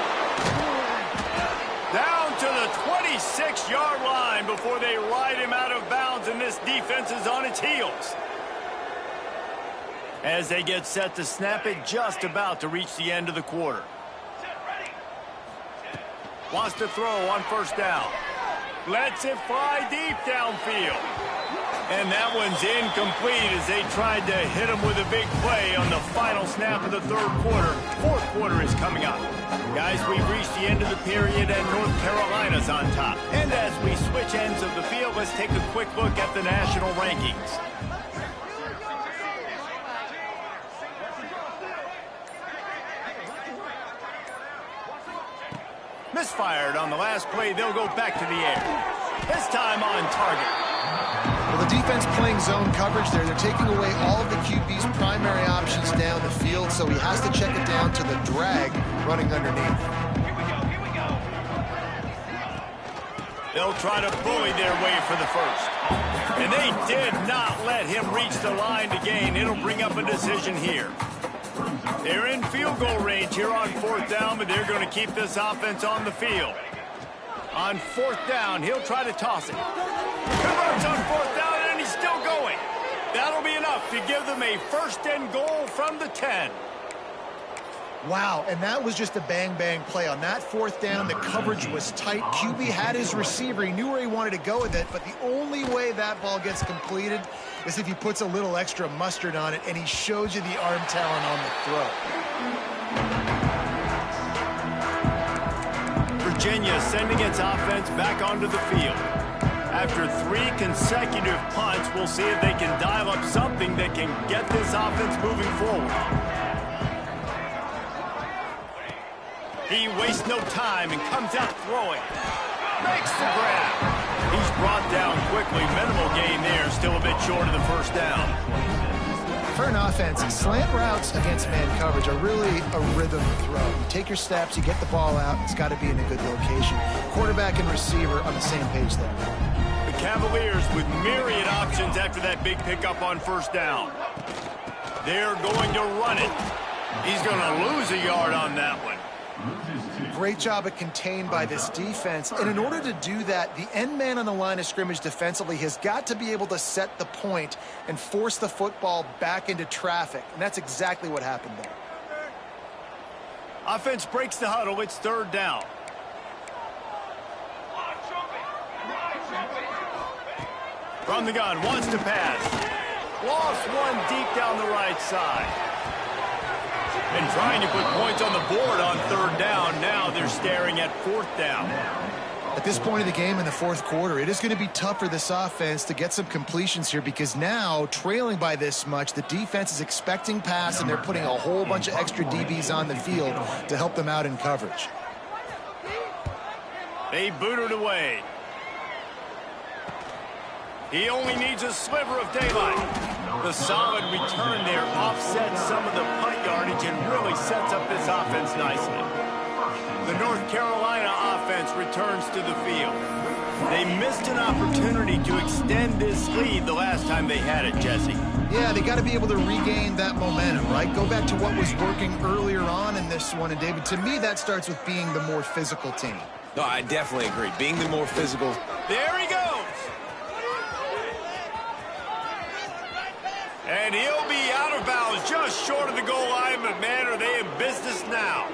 Down to the 26-yard line before they ride him out of bounds, and this defense is on its heels. As they get set to snap it, just about to reach the end of the quarter. Wants to throw on 1st down. Lets it fly deep downfield. And that one's incomplete as they tried to hit him with a big play on the final snap of the third quarter. Fourth quarter is coming up. Guys, we've reached the end of the period and North Carolina's on top. And as we switch ends of the field, let's take a quick look at the national rankings. Misfired on the last play. They'll go back to the air. This time on target. Well, the defense playing zone coverage there. They're taking away all of the QB's primary options down the field, so he has to check it down to the drag running underneath. They'll try to bully their way for the first. And they did not let him reach the line to gain. It'll bring up a decision here. They're in field goal range here on fourth down, but they're going to keep this offense on the field. On fourth down, he'll try to toss it. Converts on fourth down, and he's still going. That'll be enough to give them a first and goal from the 10. Wow, and that was just a bang-bang play. On that fourth down, the coverage was tight. QB had his receiver. He knew where he wanted to go with it, but the only way that ball gets completed is if he puts a little extra mustard on it, and he shows you the arm talent on the throw. Virginia sending its offense back onto the field. After 3 consecutive punts, we'll see if they can dial up something that can get this offense moving forward. He wastes no time and comes out throwing. Makes the grab. He's brought down quickly. Minimal gain there. Still a bit short of the first down. For an offense, slant routes against man coverage are really a rhythm throw. You take your steps, you get the ball out, it's got to be in a good location. Quarterback and receiver on the same page there. The Cavaliers with myriad options after that big pickup on first down. They're going to run it. He's going to lose a yard on that one. Great job of contained by this defense. And in order to do that, the end man on the line of scrimmage defensively has got to be able to set the point and force the football back into traffic. And that's exactly what happened there. Offense breaks the huddle. It's third down. From the gun, wants to pass. Lost one deep down the right side. And trying to put points on the board on third down. Now they're staring at fourth down. At this point of the game in the fourth quarter, it is going to be tough for this offense to get some completions here because now, trailing by this much, the defense is expecting pass and they're putting a whole bunch of extra DBs on the field to help them out in coverage. They boot it away. He only needs a sliver of daylight. The solid return there offsets some of the punt yardage and really sets up this offense nicely. The North Carolina offense returns to the field. They missed an opportunity to extend this lead the last time they had it, Jesse. Yeah, they got to be able to regain that momentum, right? Go back to what was working earlier on in this one. And, David, to me, that starts with being the more physical team. No, I definitely agree. Being the more physical. There he goes. And he'll be out of bounds just short of the goal line, but, man, are they in business now.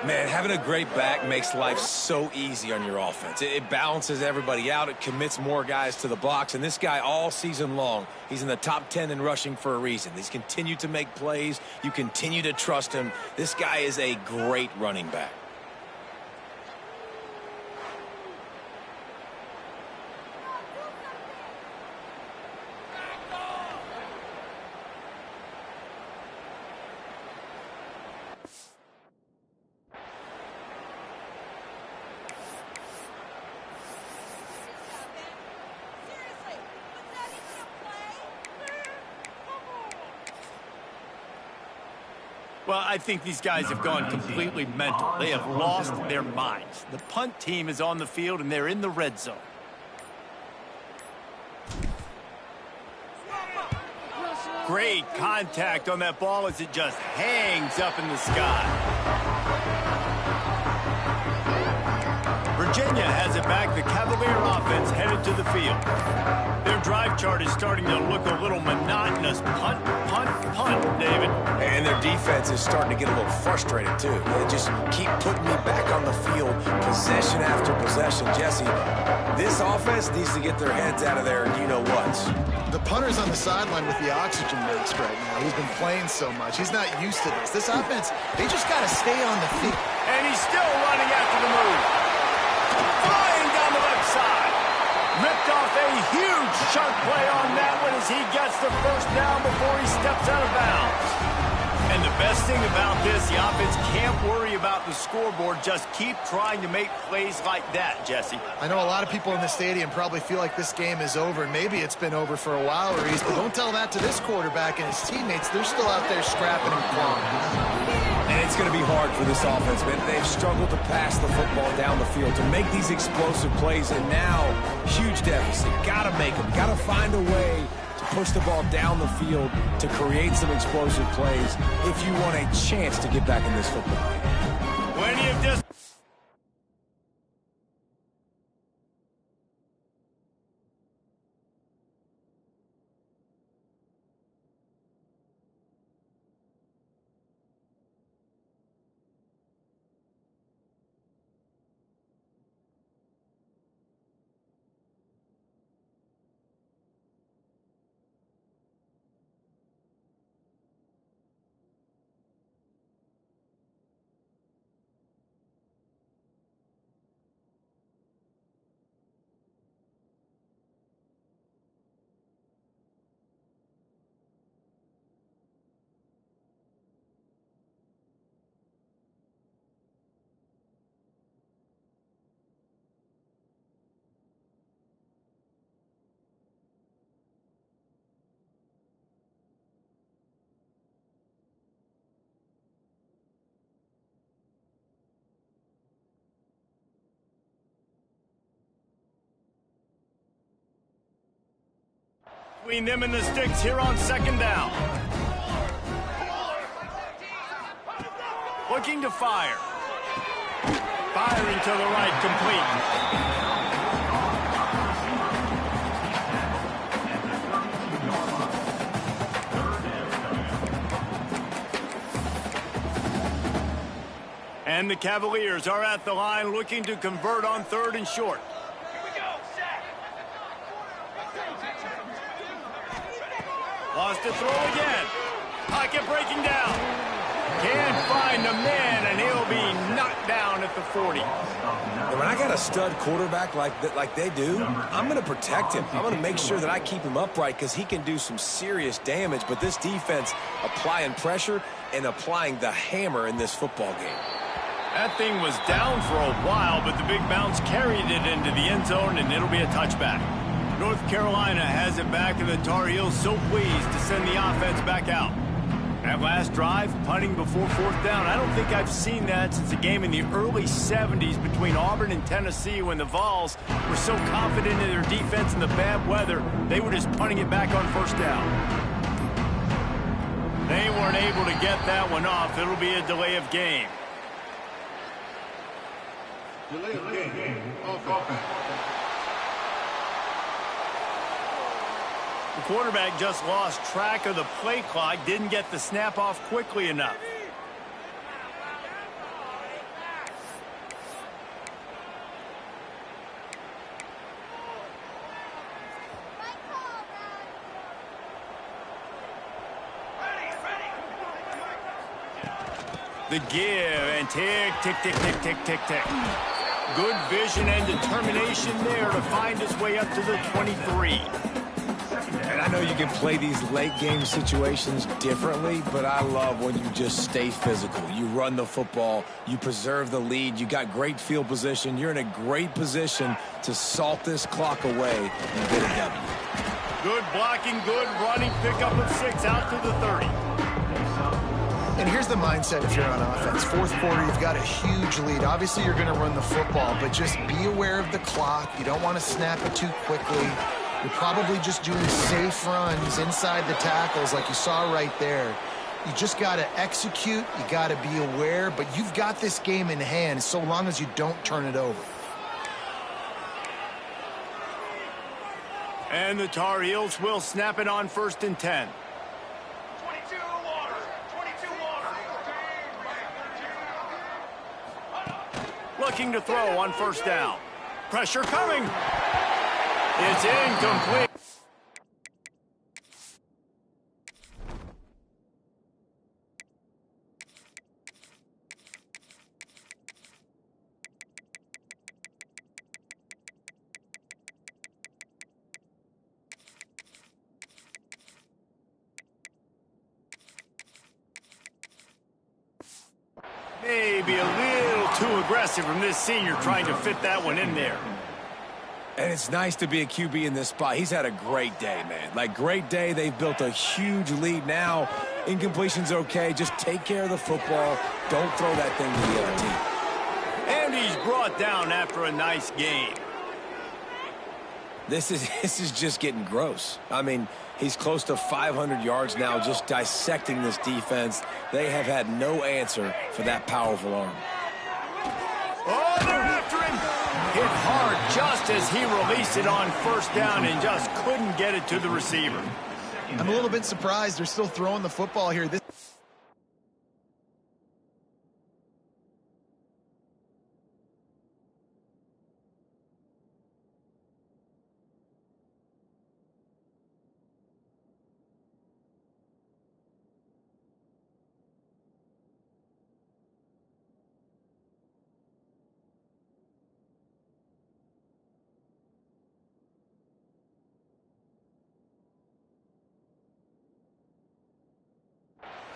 Man, having a great back makes life so easy on your offense. It balances everybody out. It commits more guys to the box. And this guy all season long, he's in the top 10 in rushing for a reason. He's continued to make plays. You continue to trust him. This guy is a great running back. Well, I think these guys have gone completely mental. They have lost their minds. The punt team is on the field, and they're in the red zone. Great contact on that ball as it just hangs up in the sky. Virginia has it back. The Cavalier offense headed to the field. Their drive chart is starting to look a little monotonous. Punt, punt, punt, David. And their defense is starting to get a little frustrated, too. They just keep putting me back on the field, possession after possession. Jesse, this offense needs to get their heads out of there, you-know-whats. The punter's on the sideline with the oxygen mask right now. He's been playing so much. He's not used to this. This offense, they just got to stay on the field. And he's still running after the move. Flying down the left side. Ripped off a huge chunk play on that one as he gets the first down before he steps out of bounds. And the best thing about this, the offense can't worry about the scoreboard. Just keep trying to make plays like that, Jesse. I know a lot of people in the stadium probably feel like this game is over, and maybe it's been over for a while, Reese, but don't tell that to this quarterback and his teammates. They're still out there scrapping and clawing. And it's going to be hard for this offense, man. They've struggled to pass the football down the field, to make these explosive plays, and now, huge deficit. Got to make them. Got to find a way to push the ball down the field to create some explosive plays if you want a chance to get back in this football game. Plenty of distance. Between them and the sticks here on second down. Looking to fire. Firing to the right, complete. And the Cavaliers are at the line looking to convert on 3rd and short. Lost to throw again. Pocket breaking down. Can't find the man, and he'll be knocked down at the 40. And when I got a stud quarterback like they do, I'm going to protect him. I'm going to make sure that I keep him upright because he can do some serious damage. But this defense applying pressure and applying the hammer in this football game. That thing was down for a while, but the big bounce carried it into the end zone, and it'll be a touchback. North Carolina has it back, and the Tar Heels so pleased to send the offense back out. That last drive, punting before 4th down, I don't think I've seen that since a game in the early 70s between Auburn and Tennessee when the Vols were so confident in their defense in the bad weather, they were just punting it back on 1st down. They weren't able to get that one off. It'll be a delay of game. Delay of game. The quarterback just lost track of the play clock, didn't get the snap off quickly enough. The give and tick, tick, tick, tick, tick, tick, tick. Good vision and determination there to find his way up to the 23. And I know you can play these late game situations differently, but I love when you just stay physical. You run the football, you preserve the lead, you got great field position, you're in a great position to salt this clock away and get a W. Good blocking, good running, pickup of 6 out to the 30. And here's the mindset if you're on offense. 4th quarter, you've got a huge lead. Obviously, you're going to run the football, but just be aware of the clock. You don't want to snap it too quickly. You're probably just doing safe runs inside the tackles like you saw right there. You just got to execute. You got to be aware, but you've got this game in hand so long as you don't turn it over. And the Tar Heels will snap it on 1st and 10. 22 water. 22 water. Looking to throw on 1st down. Pressure coming. It's incomplete. Maybe a little too aggressive from this senior trying to fit that one in there. And it's nice to be a QB in this spot. He's had a great day, man. Like, great day. They've built a huge lead now. Incompletion's okay. Just take care of the football. Don't throw that thing to the other team. And he's brought down after a nice game. This is just getting gross. I mean, he's close to 500 yards now just dissecting this defense. They have had no answer for that powerful arm. Oh, they're after him. Hit hard just as he released it on 1st down and just couldn't get it to the receiver. I'm a little bit surprised they're still throwing the football here.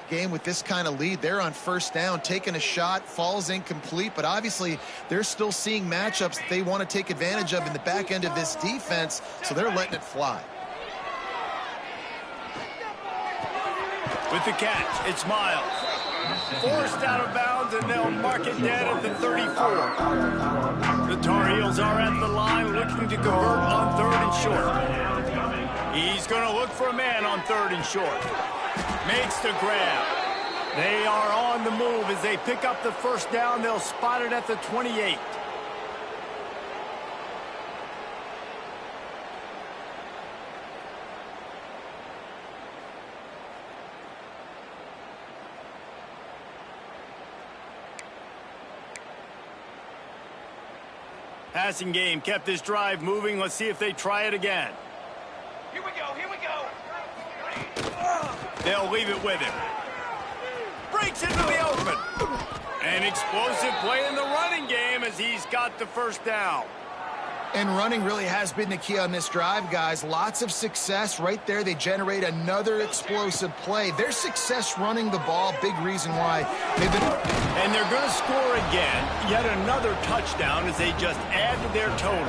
Game with this kind of lead, they're on 1st down, taking a shot, falls incomplete, but obviously they're still seeing matchups that they want to take advantage of in the back end of this defense, so they're letting it fly. With the catch, it's Miles. Forced out of bounds, and they'll mark it dead at the 34. The Tar Heels are at the line looking to convert on 3rd and short. He's going to look for a man on 3rd and short. Makes the grab. They are on the move as they pick up the 1st down. They'll spot it at the 28. Passing game kept this drive moving. Let's see if they try it again. Here we go. Here we go. They'll leave it with him. Breaks into the open. An explosive play in the running game as he's got the 1st down. And running really has been the key on this drive, guys. Lots of success right there. They generate another explosive play. Their success running the ball, big reason why they've been... And they're going to score again. Yet another touchdown as they just add to their total.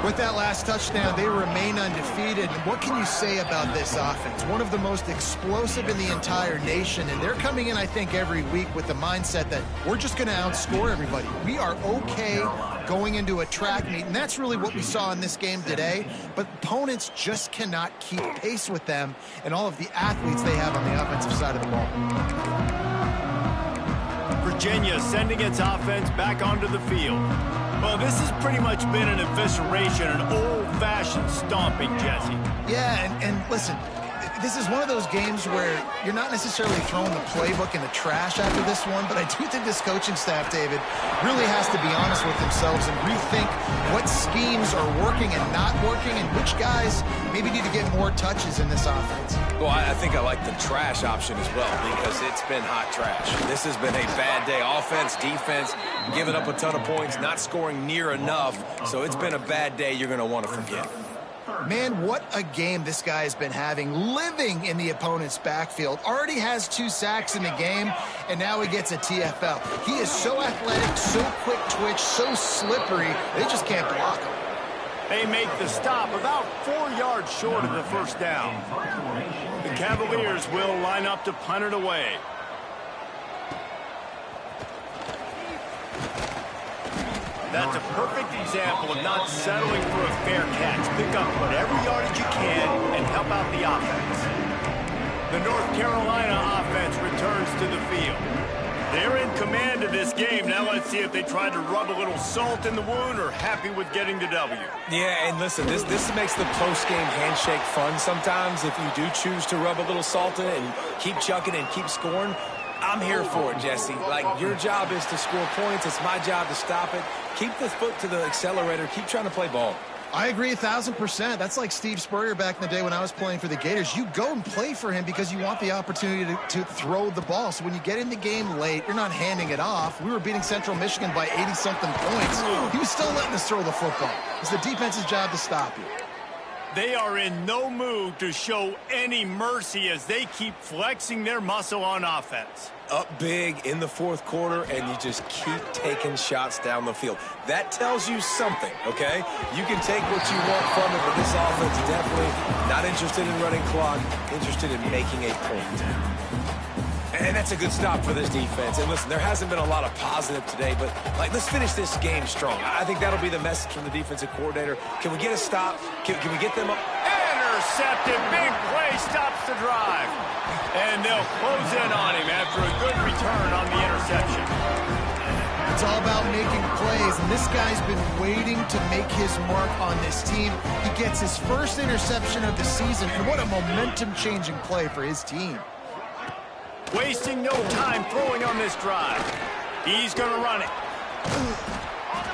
With that last touchdown, they remain undefeated. And what can you say about this offense? One of the most explosive in the entire nation. And they're coming in, I think, every week with the mindset that we're just going to outscore everybody. We are okay going into a track meet. And that's really what we saw in this game today. But opponents just cannot keep pace with them and all of the athletes they have on the offensive side of the ball. Virginia sending its offense back onto the field. Well, this has pretty much been an evisceration, an old-fashioned stomping, Jesse. Yeah, and listen, this is one of those games where you're not necessarily throwing the playbook in the trash after this one, but I do think this coaching staff, David, really has to be honest with themselves and rethink what schemes are working and not working and which guys maybe need to get more touches in this offense. Well, I think I like the trash option as well because it's been hot trash. This has been a bad day. Offense, defense, giving up a ton of points, not scoring near enough. So it's been a bad day you're going to want to forget. Man, what a game this guy has been having, living in the opponent's backfield. Already has 2 sacks in the game, and now he gets a TFL. He is so athletic, so quick twitch, so slippery, they just can't block him. They make the stop about 4 yards short of the 1st down. The Cavaliers will line up to punt it away. That's a perfect example of not settling for a fair catch. Pick up whatever yardage you can and help out the offense. The North Carolina offense returns to the field. They're in command of this game. Now let's see if they tried to rub a little salt in the wound or happy with getting the W. Yeah, and listen, this makes the post-game handshake fun sometimes if you do choose to rub a little salt in it and keep chucking and keep scoring. I'm here for it, Jesse. Like, your job is to score points. It's my job to stop it. Keep the foot to the accelerator. Keep trying to play ball. I agree 1,000%. That's like Steve Spurrier back in the day when I was playing for the Gators. You go and play for him because you want the opportunity to throw the ball. So when you get in the game late, you're not handing it off. We were beating Central Michigan by 80-something points. He was still letting us throw the football. It's the defense's job to stop you. They are in no mood to show any mercy as they keep flexing their muscle on offense. Up big in the fourth quarter, and you just keep taking shots down the field. That tells you something, okay? You can take what you want from it, but this offense is definitely not interested in running clock, interested in making a point. And that's a good stop for this defense. And listen, there hasn't been a lot of positive today, but like, let's finish this game strong. I think that'll be the message from the defensive coordinator. Can we get a stop? Can we get them up? Intercepted. Big play stops the drive. And they'll close in on him after a good return on the interception. It's all about making plays, and this guy's been waiting to make his mark on this team. He gets his first interception of the season, and what a momentum-changing play for his team. Wasting no time throwing on this drive. He's going to run it.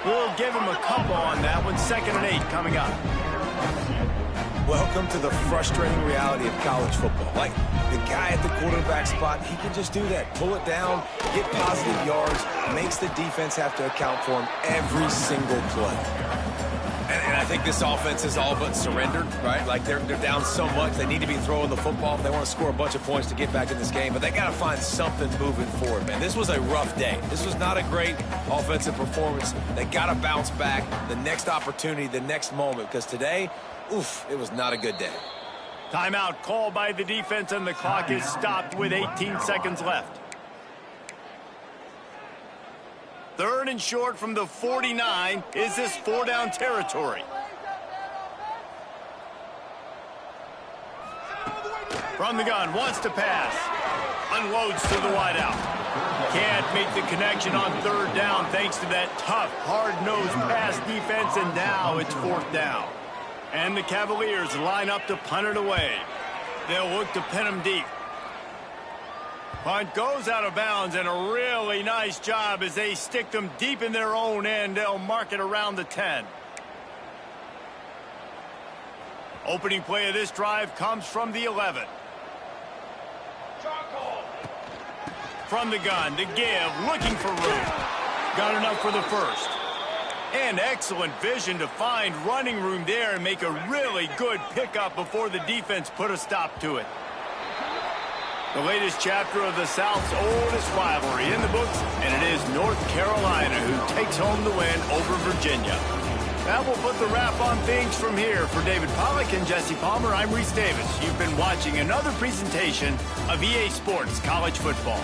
We'll give him a couple on that one. 2nd and 8 coming up. Welcome to the frustrating reality of college football. Like, the guy at the quarterback spot, he can just do that. Pull it down, get positive yards, makes the defense have to account for him every single play. And I think this offense is all but surrendered, right? Like, they're down so much, they need to be throwing the football. They want to score a bunch of points to get back in this game, but they got to find something moving forward, man. This was a rough day. This was not a great offensive performance. They got to bounce back the next opportunity, the next moment, because today, oof, it was not a good day. Timeout called by the defense, and the clock is stopped with 18 seconds left. 3rd and short from the 49. Is this 4-down territory? From the gun, wants to pass. Unloads to the wideout. Can't make the connection on 3rd down thanks to that tough, hard-nosed pass defense, and now it's 4th down. And the Cavaliers line up to punt it away. They'll look to pin them deep. Punt goes out of bounds, and a really nice job as they stick them deep in their own end. They'll mark it around the 10. Opening play of this drive comes from the 11. From the gun, to give, looking for room. Got enough for the first. And excellent vision to find running room there and make a really good pickup before the defense put a stop to it. The latest chapter of the South's oldest rivalry in the books, and it is North Carolina who takes home the win over Virginia. That will put the wrap on things from here. For David Pollack and Jesse Palmer, I'm Reese Davis. You've been watching another presentation of EA Sports College Football.